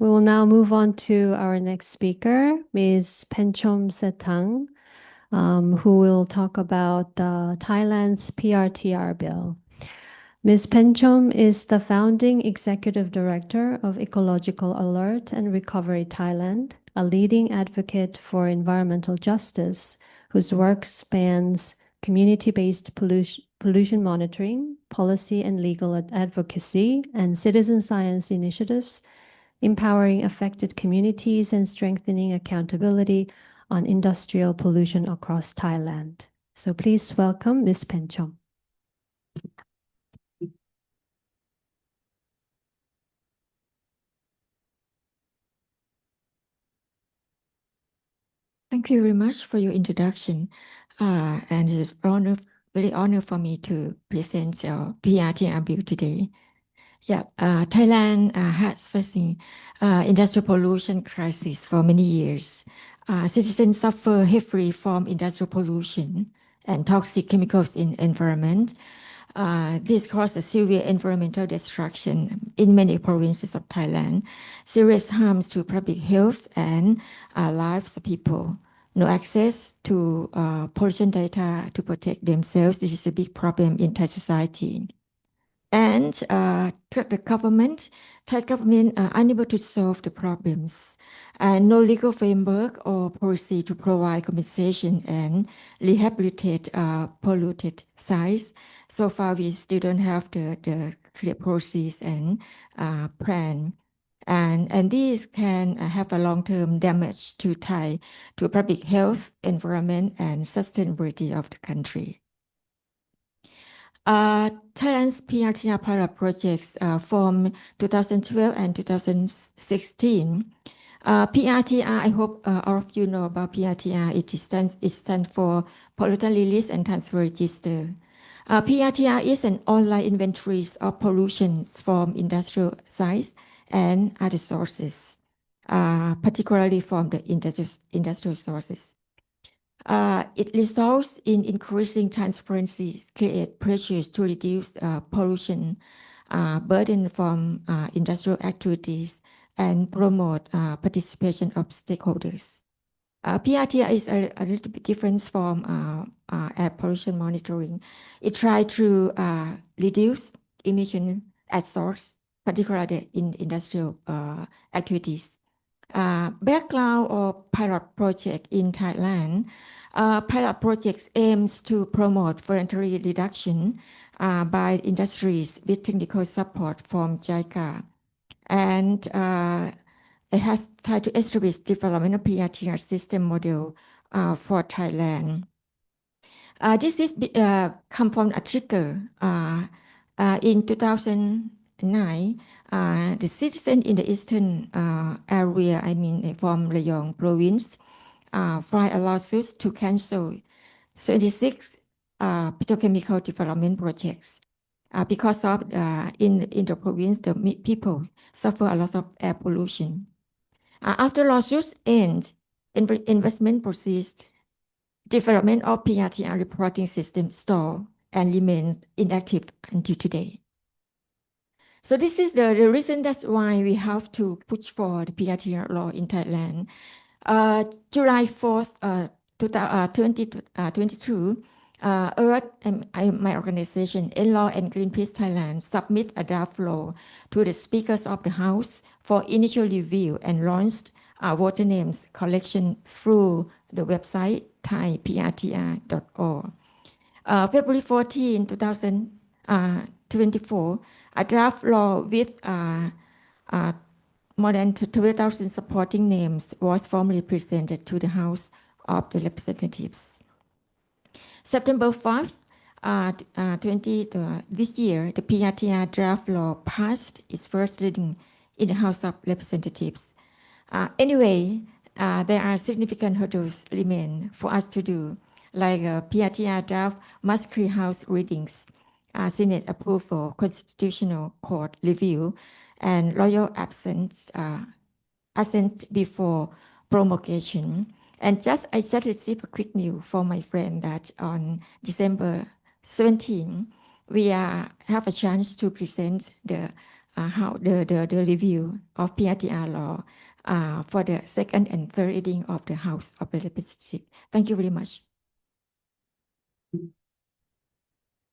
We will now move on to our next speaker, Ms. Penchom Saetang, who will talk about Thailand's PRTR bill. Ms. Penchom is the founding executive director of Ecological Alert and Recovery Thailand, a leading advocate for environmental justice, whose work spans community-based pollution monitoring, policy and legal advocacy, and citizen science initiatives, empowering affected communities and strengthening accountability on industrial pollution across Thailand. So please welcome Ms. Penchom. Thank you very much for your introduction. And it's very honor for me to present your PRTR bill today. Yeah, Thailand has facing industrial pollution crisis for many years. Citizens suffer heavily from industrial pollution and toxic chemicals in environment. This causes severe environmental destruction in many provinces of Thailand, serious harms to public health and lives of people. No access to pollution data to protect themselves. This is a big problem in Thai society. And the government, Thai government, are unable to solve the problems. And no legal framework or policy to provide compensation and rehabilitate polluted sites. So far, we still don't have the clear policies and plan. And these can have a long-term damage to public health, environment, and sustainability of the country. Thailand's PRTR pilot projects from 2012 and 2016. PRTR, I hope all of you know about PRTR. It stands for Pollutant Release and Transfer Register. PRTR is an online inventory of pollutions from industrial sites and other sources, particularly from the industrial sources. It results in increasing transparency, create pressures to reduce pollution burden from industrial activities, and promote participation of stakeholders. PRTR is a little bit different from air pollution monitoring. It tries to reduce emission at source, particularly in industrial activities. Background of pilot project in Thailand. Pilot projects aims to promote voluntary reduction by industries with technical support from JICA. And it has tried to establish development of PRTR system model for Thailand. This is come from a trigger in 2009. The citizen in the eastern area, I mean from Rayong province, filed a lawsuit to cancel 76 petrochemical development projects because of in the province, the people suffer a lot of air pollution. After lawsuits end, investment proceeds, development of PRTR reporting system stalled and remains inactive until today. So this is the reason that's why we have to push for the PRTR law in Thailand. July 4th, 2022, EARTH and my organization, Law and Greenpeace Thailand, submit a draft law to the speakers of the House for initial review and launched voter names collection through the website thaiprtr.org. February 14, 2024, a draft law with more than 12,000 supporting names was formally presented to the House of the Representatives. September 5, this year, the PRTR draft law passed its first reading in the House of Representatives. Anyway, there are significant hurdles remain for us to do, like PRTR draft must clear House readings, Senate approval, Constitutional Court review, and royal assent before promulgation. And I just received a quick news from my friend that on December 17, we have a chance to present the how the review of PRTR law for the second and third reading of the House of Representatives. Thank you very much.